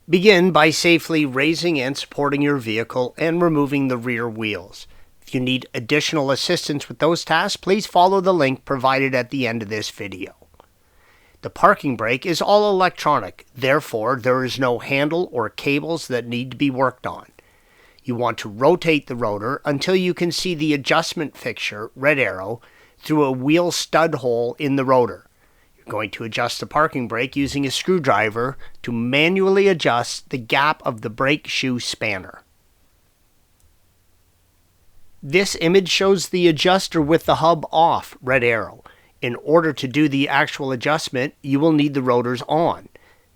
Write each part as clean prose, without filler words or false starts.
Begin by safely raising and supporting your vehicle and removing the rear wheels. If you need additional assistance with those tasks, please follow the link provided at the end of this video. The parking brake is all electronic, therefore there is no handle or cables that need to be worked on. You want to rotate the rotor until you can see the adjustment fixture, red arrow, through a wheel stud hole in the rotor. You're going to adjust the parking brake using a screwdriver to manually adjust the gap of the brake shoe spanner. This image shows the adjuster with the hub off, red arrow. In order to do the actual adjustment, you will need the rotors on.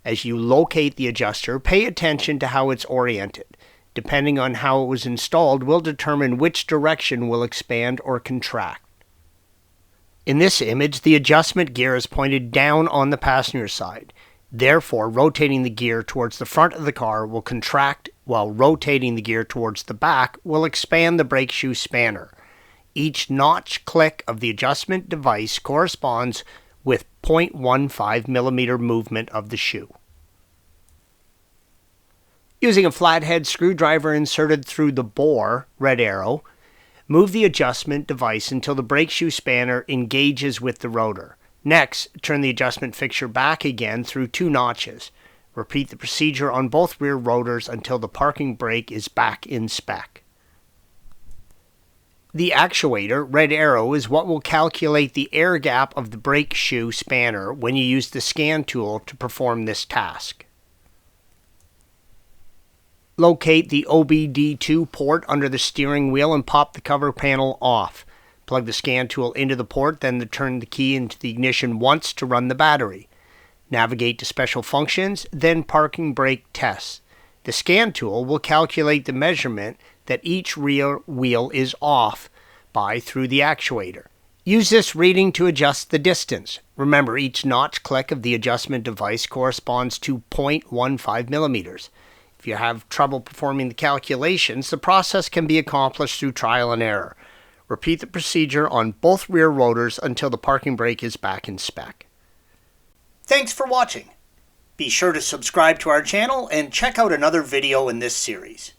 As you locate the adjuster, pay attention to how it's oriented. Depending on how it was installed will determine which direction will expand or contract. In this image, the adjustment gear is pointed down on the passenger side. Therefore, rotating the gear towards the front of the car will contract, while rotating the gear towards the back will expand the brake shoe spanner. Each notch click of the adjustment device corresponds with 0.15 millimeter movement of the shoe. Using a flathead screwdriver inserted through the bore, red arrow, move the adjustment device until the brake shoe spanner engages with the rotor. Next, turn the adjustment fixture back again through 2 notches. Repeat the procedure on both rear rotors until the parking brake is back in spec. The actuator, red arrow, is what will calculate the air gap of the brake shoe spanner when you use the scan tool to perform this task. Locate the OBD2 port under the steering wheel and pop the cover panel off. Plug the scan tool into the port, then turn the key into the ignition once to run the battery. Navigate to Special Functions, then Parking Brake Tests. The scan tool will calculate the measurement that each rear wheel is off by through the actuator. Use this reading to adjust the distance. Remember, each notch click of the adjustment device corresponds to 0.15 millimeters. If you have trouble performing the calculations, the process can be accomplished through trial and error. Repeat the procedure on both rear rotors until the parking brake is back in spec. Thanks for watching. Be sure to subscribe to our channel and check out another video in this series.